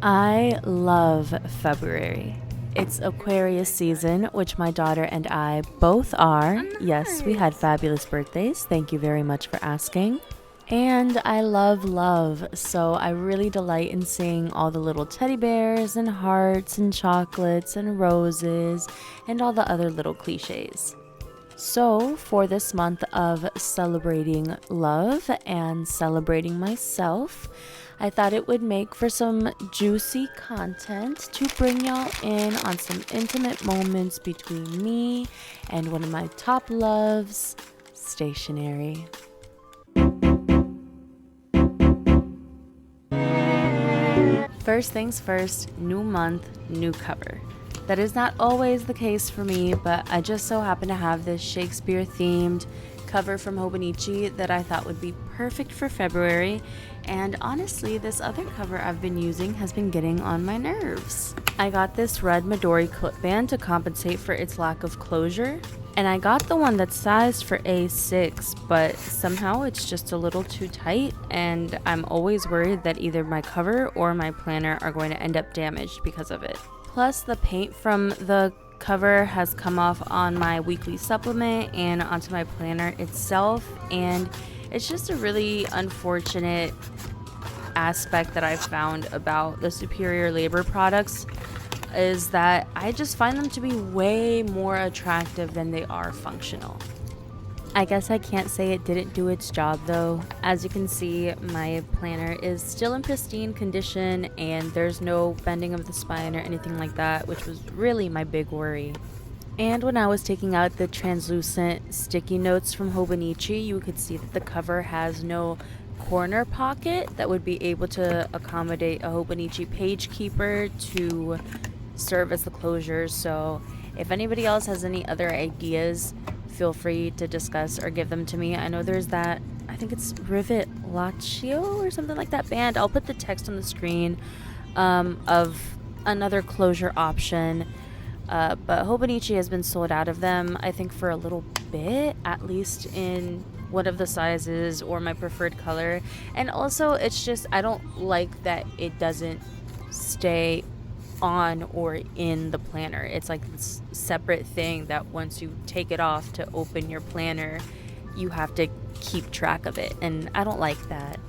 I love February. It's Aquarius season, which my daughter and I both are. Yes, we had fabulous birthdays. Thank you very much for asking. And I love love, so I really delight in seeing all the little teddy bears and hearts and chocolates and roses and all the other little cliches. So, for this month of celebrating love and celebrating myself, I thought it would make for some juicy content to bring y'all in on some intimate moments between me and one of my top loves, stationery. First things first, new month, new cover. That is not always the case for me, but I just so happen to have this Shakespeare themed cover from Hobonichi that I thought would be perfect for February, and honestly this other cover I've been using has been getting on my nerves. I got this red Midori clip band to compensate for its lack of closure, and I got the one that's sized for A6, but somehow it's just a little too tight, and I'm always worried that either my cover or my planner are going to end up damaged because of it. Plus, the paint from the cover has come off on my weekly supplement and onto my planner itself, and it's just a really unfortunate aspect that I've found about the Superior Labor products is that I just find them to be way more attractive than they are functional. I guess I can't say it didn't do its job though. As you can see, my planner is still in pristine condition and there's no bending of the spine or anything like that, which was really my big worry. And when I was taking out the translucent sticky notes from Hobonichi, you could see that the cover has no corner pocket that would be able to accommodate a Hobonichi page keeper to serve as the closure. So if anybody else has any other ideas, feel free to discuss or give them to me. I know there's that, I think it's Rivet Laccio or something like that band. I'll put the text on the screen of another closure option. But Hobonichi has been sold out of them, I think, for a little bit, at least in one of the sizes or my preferred color. And also, it's just, I don't like that it doesn't stay on or in the planner. It's like this separate thing that once you take it off to open your planner, you have to keep track of it, and I don't like that.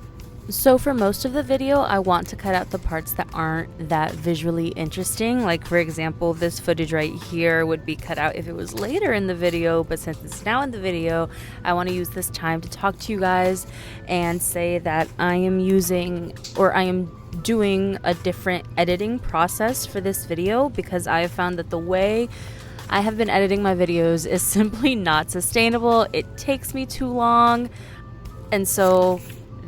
So for most of the video, I want to cut out the parts that aren't that visually interesting. Like, for example, this footage right here would be cut out if it was later in the video, but since it's now in the video, I want to use this time to talk to you guys and say that I am doing a different editing process for this video because I have found that the way I have been editing my videos is simply not sustainable. It takes me too long, and so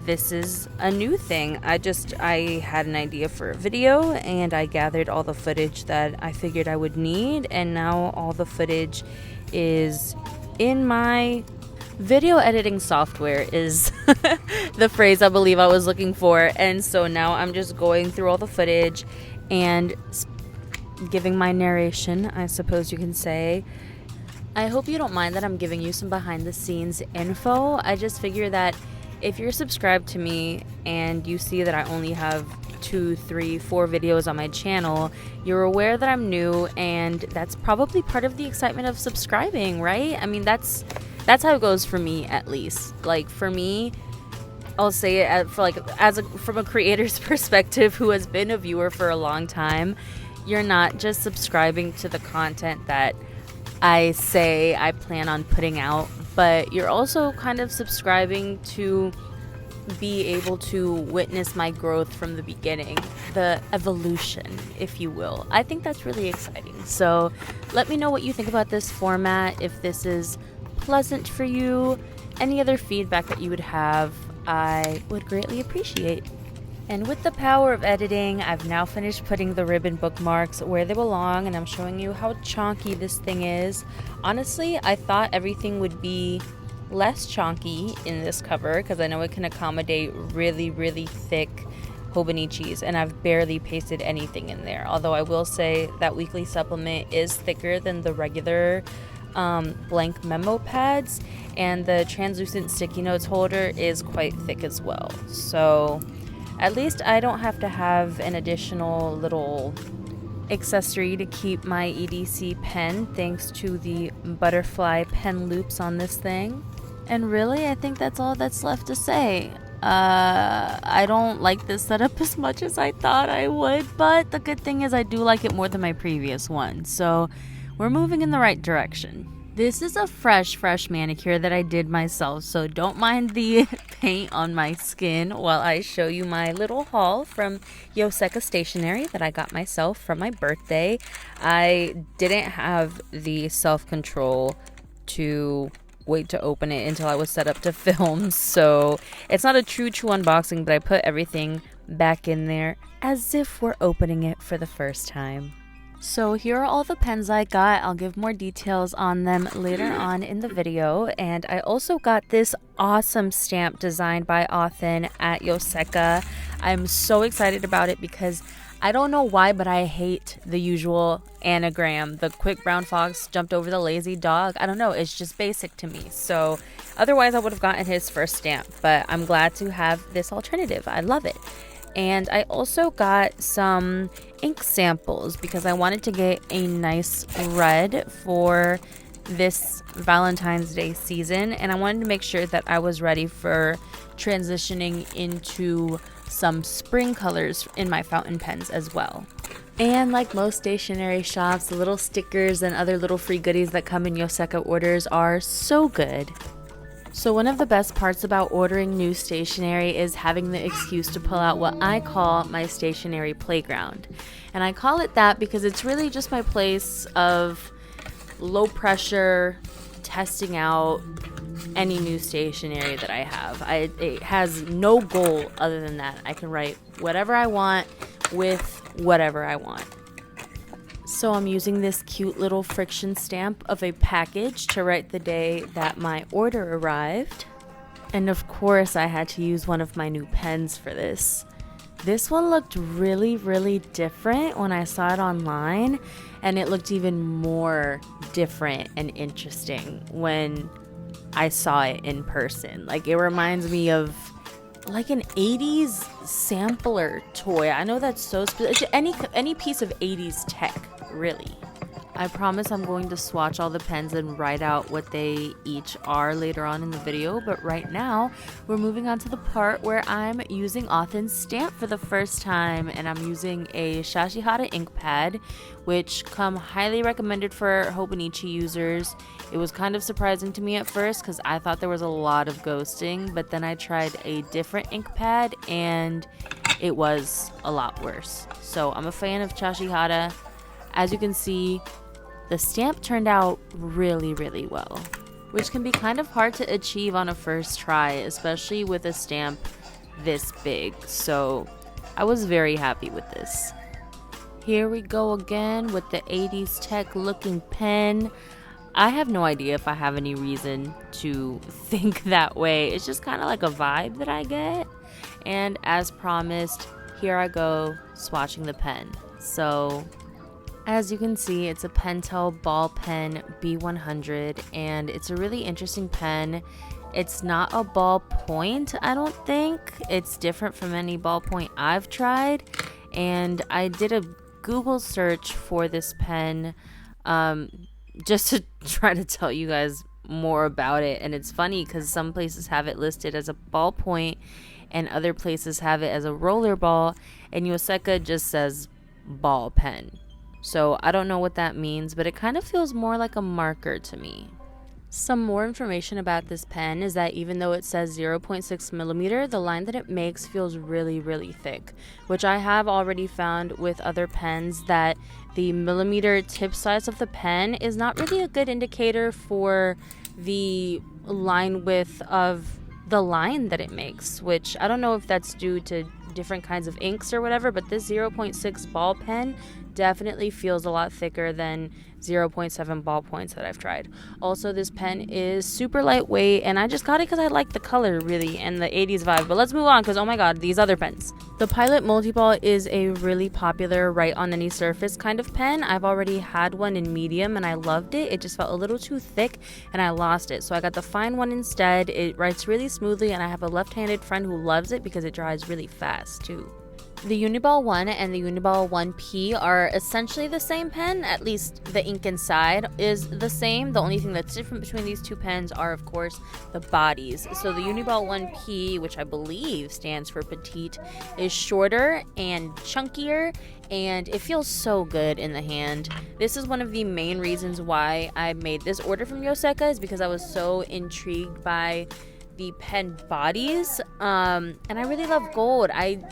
this is a new thing. I had an idea for a video and I gathered all the footage that I figured I would need, and now all the footage is in my video editing software is the phrase I believe I was looking for. And so now I'm just going through all the footage and giving my narration, I suppose you can say. I hope you don't mind that I'm giving you some behind the scenes info. I just figure that if you're subscribed to me and you see that I only have 2, 3, 4 videos on my channel, you're aware that I'm new, and that's probably part of the excitement of subscribing, right? I mean, that's how it goes for me, at least. Like, for me, I'll say it from a creator's perspective who has been a viewer for a long time. You're not just subscribing to the content that I say I plan on putting out, but you're also kind of subscribing to be able to witness my growth from the beginning, the evolution, if you will. I think that's really exciting. So let me know what you think about this format, if this is pleasant for you. Any other feedback that you would have, I would greatly appreciate. And with the power of editing, I've now finished putting the ribbon bookmarks where they belong, and I'm showing you how chonky this thing is. Honestly, I thought everything would be less chonky in this cover because I know it can accommodate really, really thick Hobonichis, and I've barely pasted anything in there. Although I will say that weekly supplement is thicker than the regular blank memo pads, and the translucent sticky notes holder is quite thick as well. So At least I don't have to have an additional little accessory to keep my EDC pen thanks to the butterfly pen loops on this thing. And really, I think that's all that's left to say. I don't like this setup as much as I thought I would, but the good thing is I do like it more than my previous one, so we're moving in the right direction. This is a fresh manicure that I did myself, so don't mind the paint on my skin while I show you my little haul from Yoseka Stationery that I got myself for my birthday. I didn't have the self-control to wait to open it until I was set up to film, so it's not a true unboxing, but I put everything back in there as if we're opening it for the first time. So here are all the pens I got. I'll give more details on them later on in the video. And I also got this awesome stamp designed by Authn at Yoseka. I'm so excited about it because I don't know why, but I hate the usual anagram. The quick brown fox jumped over the lazy dog. I don't know, it's just basic to me. So otherwise I would have gotten his first stamp, but I'm glad to have this alternative. I love it. And I also got some ink samples because I wanted to get a nice red for this Valentine's Day season, and I wanted to make sure that I was ready for transitioning into some spring colors in my fountain pens as well. And like most stationery shops, the little stickers and other little free goodies that come in Yoseka orders are so good. So one of the best parts about ordering new stationery is having the excuse to pull out what I call my stationery playground. And I call it that because it's really just my place of low pressure testing out any new stationery that I have. It has no goal other than that. I can write whatever I want with whatever I want. So I'm using this cute little friction stamp of a package to write the day that my order arrived. And of course I had to use one of my new pens for this. This one looked really different when I saw it online, and it looked even more different and interesting when I saw it in person. Like, it reminds me of like an 80s sampler toy. I know that's so specific. Any piece of 80s tech, really. I promise I'm going to swatch all the pens and write out what they each are later on in the video, but right now we're moving on to the part where I'm using Authen's stamp for the first time, and I'm using a Shashihara ink pad, which come highly recommended for Hobonichi users. It was kind of surprising to me at first because I thought there was a lot of ghosting, but then I tried a different ink pad and it was a lot worse. So I'm a fan of Shashihara. As you can see, the stamp turned out really well, which can be kind of hard to achieve on a first try, especially with a stamp this big. So I was very happy with this. Here we go again with the 80s tech looking pen. I have no idea if I have any reason to think that way. It's just kind of like a vibe that I get. And as promised, here I go swatching the pen. So as you can see, it's a Pentel ball pen B100, and it's a really interesting pen. It's not a ballpoint, I don't think. It's different from any ballpoint I've tried, and I did a Google search for this pen just to try to tell you guys more about it. And it's funny because some places have it listed as a ballpoint and other places have it as a roller ball, and Yoseka just says ball pen. So I don't know what that means, but it kind of feels more like a marker to me. Some more information about this pen is that even though it says 0.6 millimeter, the line that it makes feels really thick, which I have already found with other pens that the millimeter tip size of the pen is not really a good indicator for the line width of the line that it makes, which I don't know if that's due to different kinds of inks or whatever, but this 0.6 ball pen definitely feels a lot thicker than 0.7 ballpoints that I've tried. Also, this pen is super lightweight, and I just got it because I like the color really and the 80s vibe. But let's move on because oh my god, these other pens. The Pilot Multiball is a really popular write on any surface kind of pen. I've already had one in medium and I loved it. It just felt a little too thick and I lost it. So I got the fine one instead. It writes really smoothly and I have a left-handed friend who loves it because it dries really fast too. The Uniball 1 and the Uniball 1P are essentially the same pen, at least the ink inside is the same. The only thing that's different between these two pens are, of course, the bodies. So the Uniball 1P, which I believe stands for petite, is shorter and chunkier, and it feels so good in the hand. This is one of the main reasons why I made this order from Yoseka, is because I was so intrigued by the pen bodies, and I really love gold. I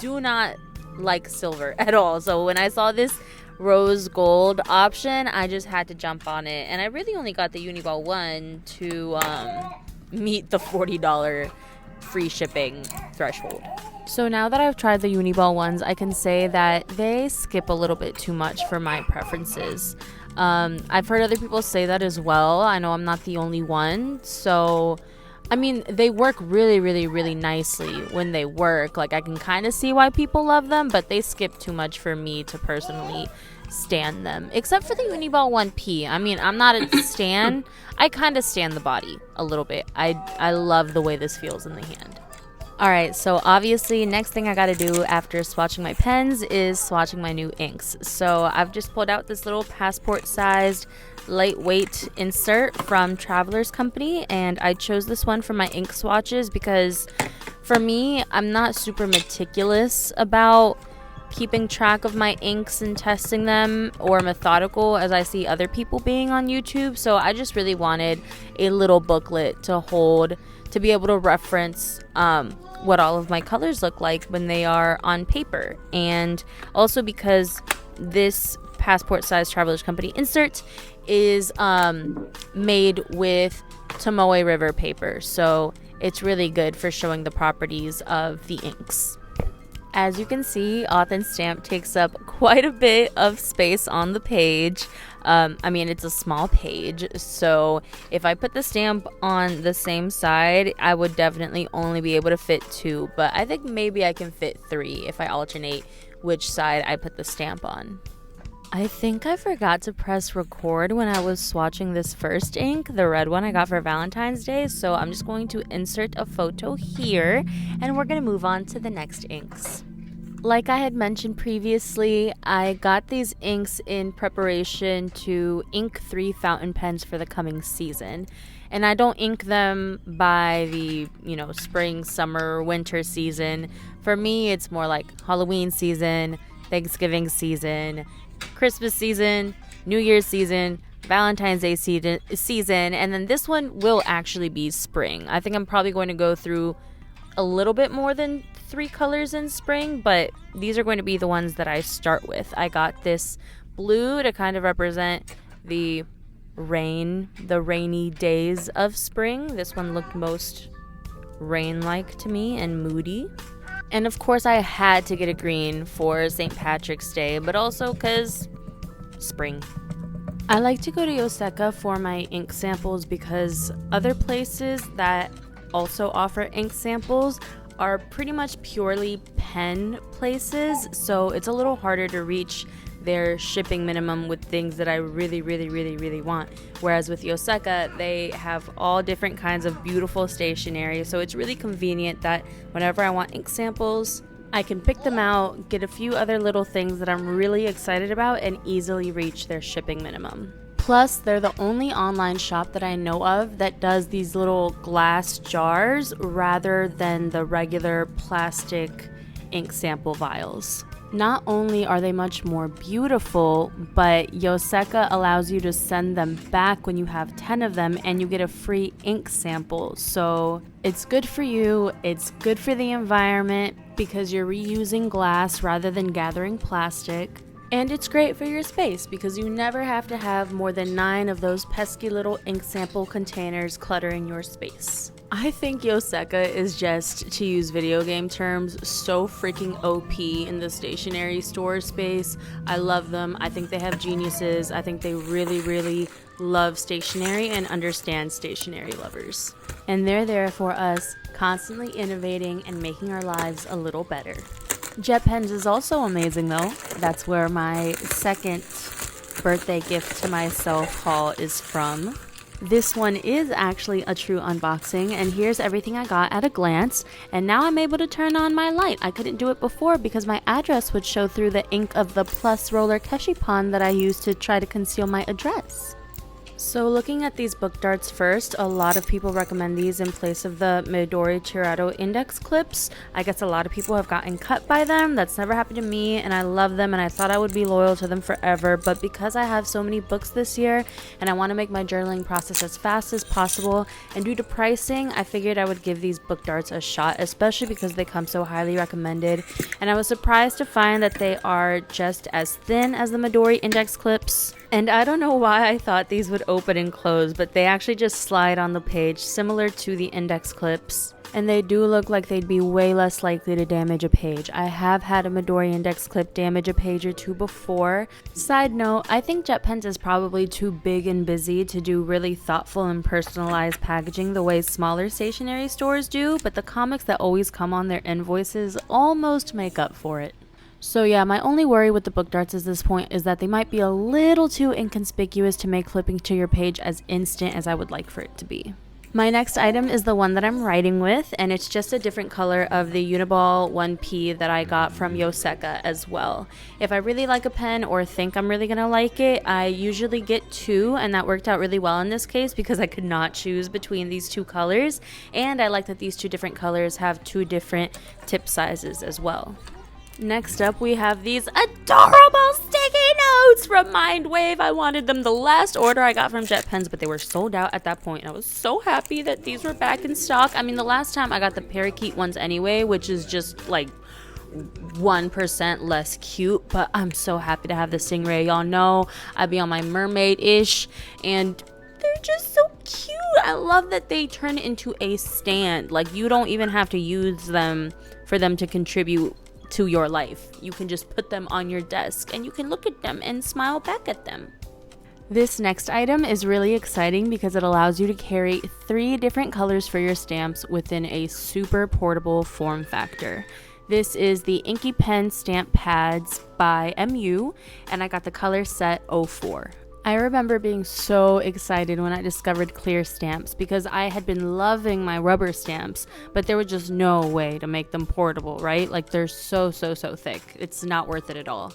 do not like silver at all, so when I saw this rose gold option, I just had to jump on it, and I really only got the Uniball 1 to meet the $40 free shipping threshold. So now that I've tried the Uniball ones, I can say that they skip a little bit too much for my preferences. I've heard other people say that as well. I know I'm not the only one, so I mean, they work really, really, really nicely when they work. Like, I can kind of see why people love them, but they skip too much for me to personally stand them. Except for the Uniball 1P. I mean, I'm not a stan. I kind of stand the body a little bit. I love the way this feels in the hand. Alright, so obviously next thing I gotta do after swatching my pens is swatching my new inks. So I've just pulled out this little passport sized lightweight insert from Traveler's Company, and I chose this one for my ink swatches because for me, I'm not super meticulous about keeping track of my inks and testing them, or methodical as I see other people being on YouTube. So I just really wanted a little booklet to hold, to be able to reference what all of my colors look like when they are on paper. And also because this passport size Traveler's Company insert is made with Tomoe River paper, so it's really good for showing the properties of the inks. As you can see, Auth and Stamp takes up quite a bit of space on the page. I mean, it's a small page, so if I put the stamp on the same side, I would definitely only be able to fit 2, but I think maybe I can fit 3 if I alternate which side I put the stamp on. I think I forgot to press record when I was swatching this first ink, the red one I got for Valentine's Day, so I'm just going to insert a photo here, and we're going to move on to the next inks. Like I had mentioned previously, I got these inks in preparation to ink 3 fountain pens for the coming season. And I don't ink them by the, spring, summer, winter season. For me, it's more like Halloween season, Thanksgiving season, Christmas season, New Year's season, Valentine's Day season, and then this one will actually be spring. I think I'm probably going to go through a little bit more than 3 colors in spring, but these are going to be the ones that I start with. I got this blue to kind of represent the rainy days of spring. This one looked most rain-like to me and moody. And of course I had to get a green for St. Patrick's Day, but also because spring. I like to go to Yoseka for my ink samples because other places that also offer ink samples are pretty much purely pen places, so it's a little harder to reach their shipping minimum with things that I really, really, really, really want. Whereas with Yoseka, they have all different kinds of beautiful stationery, so it's really convenient that whenever I want ink samples, I can pick them out, get a few other little things that I'm really excited about, and easily reach their shipping minimum. Plus, they're the only online shop that I know of that does these little glass jars rather than the regular plastic ink sample vials. Not only are they much more beautiful, but Yoseka allows you to send them back when you have 10 of them and you get a free ink sample. So it's good for you, it's good for the environment because you're reusing glass rather than gathering plastic. And it's great for your space because you never have to have more than 9 of those pesky little ink sample containers cluttering your space. I think Yoseka is just, to use video game terms, so freaking OP in the stationery store space. I love them. I think they have geniuses. I think they really love stationery and understand stationery lovers. And they're there for us, constantly innovating and making our lives a little better. Jet pens is also amazing though. That's where my second birthday gift to myself haul is from. This one is actually a true unboxing, and here's everything I got at a glance. And now I'm able to turn on my light. I couldn't do it before because my address would show through the ink of the plus roller Keshipan that I used to try to conceal my address. So looking at these book darts first, a lot of people recommend these in place of the Midori Chirado index clips. I guess a lot of people have gotten cut by them. That's never happened to me, and I love them, and I thought I would be loyal to them forever. But because I have so many books this year, and I want to make my journaling process as fast as possible, and due to pricing, I figured I would give these book darts a shot, especially because they come so highly recommended. And I was surprised to find that they are just as thin as the Midori index clips. And I don't know why I thought these would open and close, but they actually just slide on the page, similar to the index clips. And they do look like they'd be way less likely to damage a page. I have had a Midori index clip damage a page or two before. Side note, I think Jet Pens is probably too big and busy to do really thoughtful and personalized packaging the way smaller stationery stores do, but the comics that always come on their invoices almost make up for it. So yeah, my only worry with the book darts at this point is that they might be a little too inconspicuous to make flipping to your page as instant as I would like for it to be. My next item is the one that I'm writing with, and it's just a different color of the Uniball 1P that I got from Yoseka as well. If I really like a pen or think I'm really gonna like it, I usually get 2, and that worked out really well in this case because I could not choose between these 2 colors, and I like that these 2 different colors have 2 different tip sizes as well. Next up, we have these adorable sticky notes from Mindwave. I wanted them the last order I got from Jet Pens, but they were sold out at that point. I was so happy that these were back in stock. I mean, the last time I got the parakeet ones anyway, which is just like 1% less cute, but I'm so happy to have the Stingray. Y'all know I be on my mermaid-ish, and they're just so cute. I love that they turn into a stand. Like, you don't even have to use them for them to contribute to your life. You can just put them on your desk and you can look at them and smile back at them. This next item is really exciting because it allows you to carry 3 different colors for your stamps within a super portable form factor. This is the Inky Pen Stamp Pads by MU, and I got the color set 04. I remember being so excited when I discovered clear stamps because I had been loving my rubber stamps, but there was just no way to make them portable, right? Like, they're so thick. It's not worth it at all.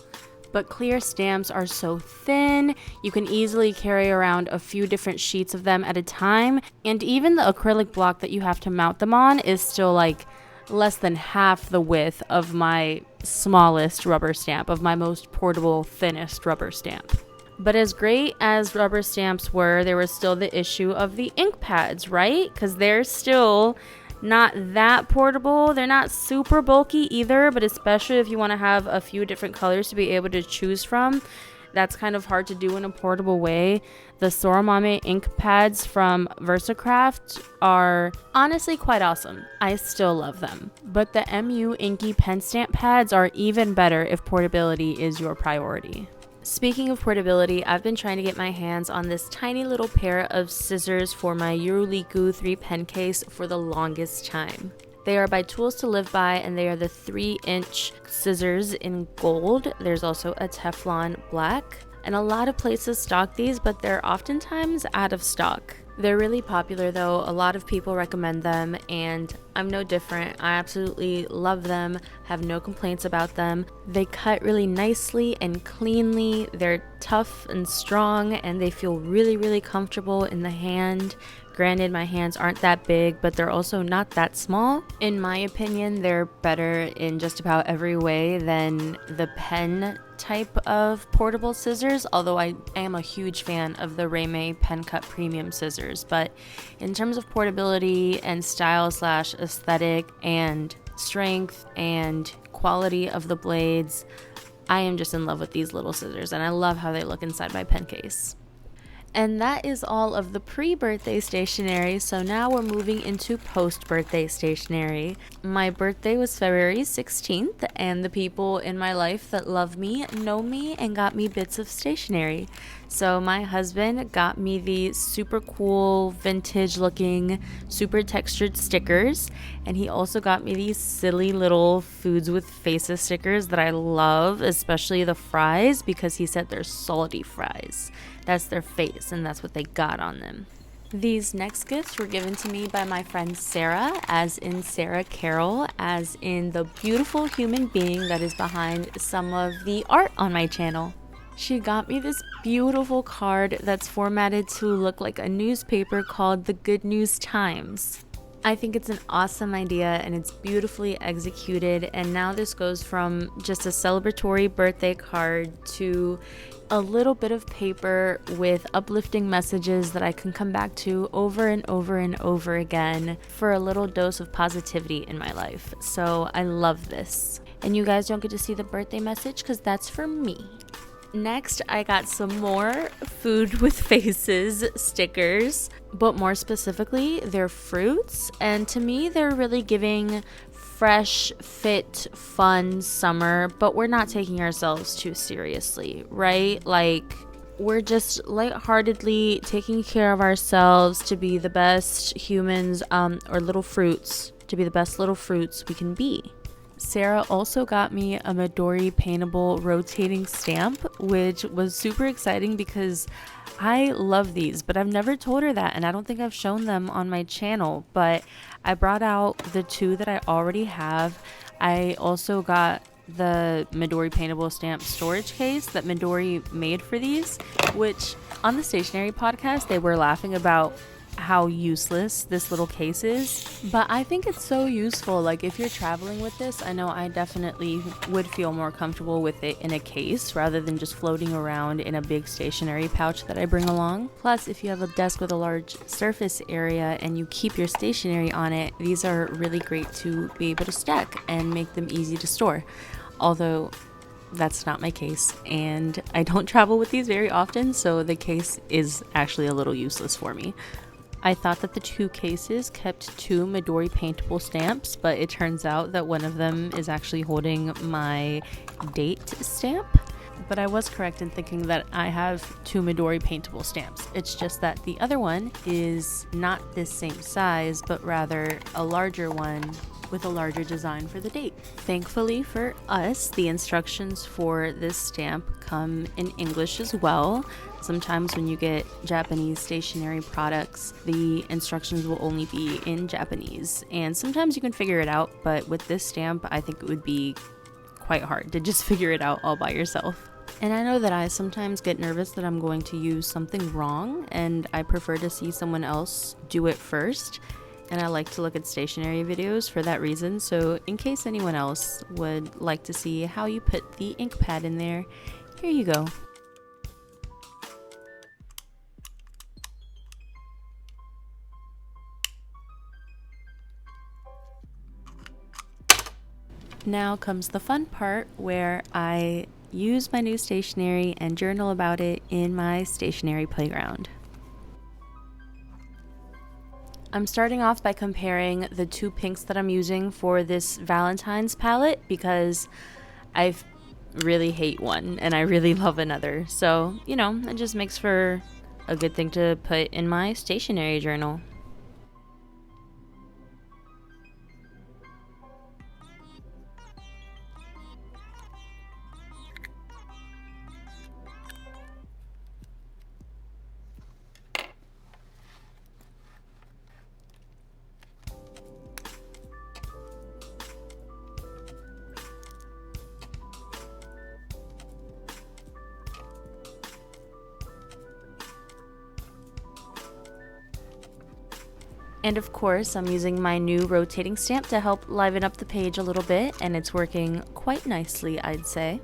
But clear stamps are so thin, you can easily carry around a few different sheets of them at a time, and even the acrylic block that you have to mount them on is still like less than half the width of my smallest rubber stamp, of my most portable, thinnest rubber stamp. But as great as rubber stamps were, there was still the issue of the ink pads, right? Because they're still not that portable. They're not super bulky either, but especially if you want to have a few different colors to be able to choose from, that's kind of hard to do in a portable way. The Soromame ink pads from VersaCraft are honestly quite awesome. I still love them. But the MU Inky pen stamp pads are even better if portability is your priority. Speaking of portability, I've been trying to get my hands on this tiny little pair of scissors for my Yuruliku 3 pen case for the longest time. They are by Tools to Live By, and they are the 3-inch scissors in gold. There's also a Teflon black, and a lot of places stock these, but they're oftentimes out of stock. They're really popular though. A lot of people recommend them, and I'm no different. I absolutely love them, have no complaints about them. They cut really nicely and cleanly. They're tough and strong, and they feel really comfortable in the hand. Granted, my hands aren't that big, but they're also not that small. In my opinion, they're better in just about every way than the pen type of portable scissors, although I am a huge fan of the Reime Pen Cut Premium scissors. But in terms of portability and style / aesthetic and strength and quality of the blades, I am just in love with these little scissors, and I love how they look inside my pen case. And that is all of the pre-birthday stationery, so now we're moving into post-birthday stationery. My birthday was February 16th, and the people in my life that love me know me and got me bits of stationery. So my husband got me these super cool, vintage-looking, super textured stickers, and he also got me these silly little foods with faces stickers that I love, especially the fries, because he said they're salty fries. That's their face, and that's what they got on them. These next gifts were given to me by my friend Sarah, as in Sarah Carroll, as in the beautiful human being that is behind some of the art on my channel. She got me this beautiful card that's formatted to look like a newspaper called the Good News Times. I think it's an awesome idea and it's beautifully executed, and now this goes from just a celebratory birthday card to a little bit of paper with uplifting messages that I can come back to over and over and over again for a little dose of positivity in my life. So I love this. And you guys don't get to see the birthday message because that's for me. Next, I got some more food with faces stickers, but more specifically, they're fruits. And to me, they're really giving fresh, fit, fun summer, but we're not taking ourselves too seriously, right? Like, we're just lightheartedly taking care of ourselves to be the best humans, or little fruits, to be the best little fruits we can be. Sarah also got me a Midori paintable rotating stamp, which was super exciting because I love these, but I've never told her that, and I don't think I've shown them on my channel, but I brought out the two that I already have. I also got the Midori paintable stamp storage case that Midori made for these, which on the stationery podcast, they were laughing about how useless this little case is, but I think it's so useful. Like, if you're traveling with this, I know I definitely would feel more comfortable with it in a case rather than just floating around in a big stationery pouch that I bring along. Plus, if you have a desk with a large surface area and you keep your stationery on it, these are really great to be able to stack and make them easy to store. Although that's not my case, and I don't travel with these very often, so the case is actually a little useless for me. I thought that the two cases kept two Midori paintable stamps, but it turns out that one of them is actually holding my date stamp. But I was correct in thinking that I have two Midori paintable stamps. It's just that the other one is not this same size, but rather a larger one with a larger design for the date. Thankfully for us, the instructions for this stamp come in English as well. Sometimes when you get Japanese stationery products, the instructions will only be in Japanese, and sometimes you can figure it out, but with this stamp, I think it would be quite hard to just figure it out all by yourself. And I know that I sometimes get nervous that I'm going to use something wrong, and I prefer to see someone else do it first. And I like to look at stationery videos for that reason, so in case anyone else would like to see how you put the ink pad in there, here you go. Now comes the fun part where I use my new stationery and journal about it in my stationery playground. I'm starting off by comparing the two pinks that I'm using for this Valentine's palette because I really hate one and I really love another. So, you know, it just makes for a good thing to put in my stationery journal. And of course, I'm using my new rotating stamp to help liven up the page a little bit, and it's working quite nicely, I'd say.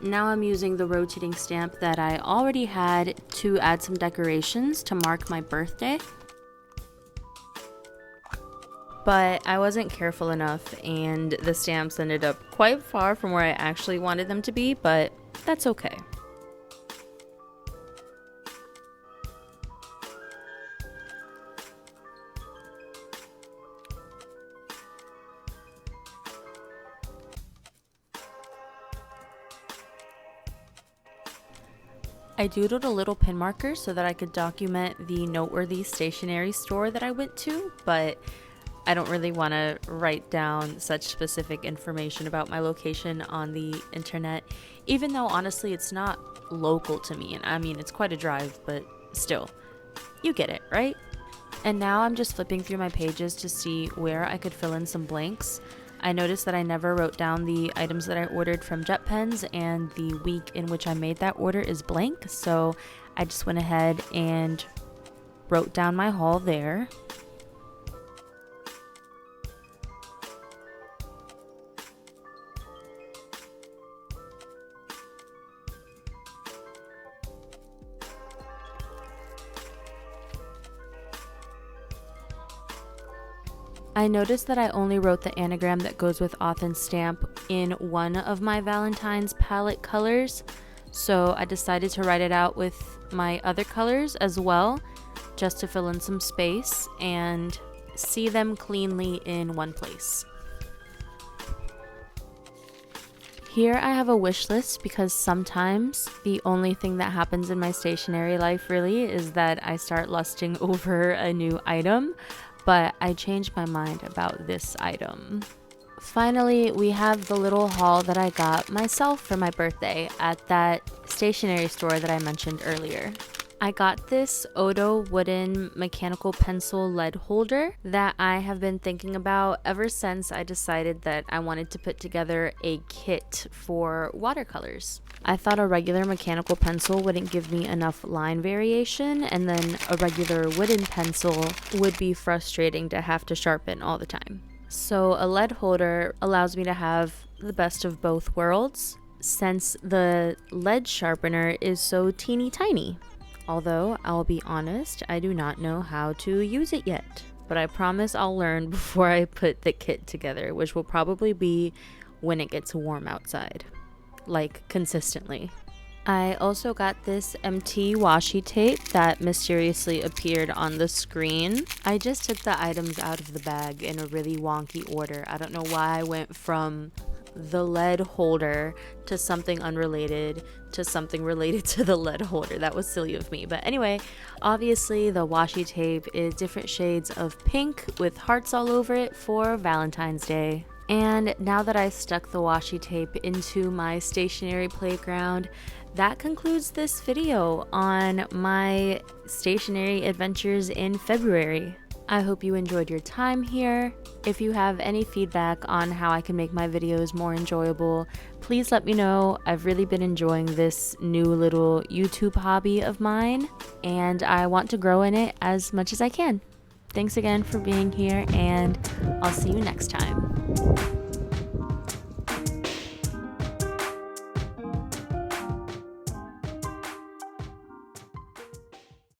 Now I'm using the rotating stamp that I already had to add some decorations to mark my birthday. But I wasn't careful enough and the stamps ended up quite far from where I actually wanted them to be, but that's okay. I doodled a little pin marker so that I could document the noteworthy stationery store that I went to, but I don't really want to write down such specific information about my location on the internet, even though honestly it's not local to me. And I mean, it's quite a drive, but still, you get it, right? And now I'm just flipping through my pages to see where I could fill in some blanks. I noticed that I never wrote down the items that I ordered from Jet Pens, and the week in which I made that order is blank, so I just went ahead and wrote down my haul there. I noticed that I only wrote the anagram that goes with auth and stamp in one of my Valentine's palette colors, so I decided to write it out with my other colors as well, just to fill in some space and see them cleanly in one place. Here I have a wish list because sometimes the only thing that happens in my stationery life really is that I start lusting over a new item, but I changed my mind about this item. Finally, we have the little haul that I got myself for my birthday at that stationery store that I mentioned earlier. I got this Odo wooden mechanical pencil lead holder that I have been thinking about ever since I decided that I wanted to put together a kit for watercolors. I thought a regular mechanical pencil wouldn't give me enough line variation, and then a regular wooden pencil would be frustrating to have to sharpen all the time. So a lead holder allows me to have the best of both worlds, since the lead sharpener is so teeny tiny. Although, I'll be honest, I do not know how to use it yet. But I promise I'll learn before I put the kit together, which will probably be when it gets warm outside. Like, consistently. I also got this MT washi tape that mysteriously appeared on the screen. I just took the items out of the bag in a really wonky order. I don't know why I went from the lead holder to something unrelated to something related to the lead holder. That was silly of me. But anyway, obviously the washi tape is different shades of pink with hearts all over it for Valentine's Day. And now that I stuck the washi tape into my stationery playground, that concludes this video on my stationery adventures in February. I hope you enjoyed your time here. If you have any feedback on how I can make my videos more enjoyable, please let me know. I've really been enjoying this new little YouTube hobby of mine, and I want to grow in it as much as I can. Thanks again for being here, and I'll see you next time.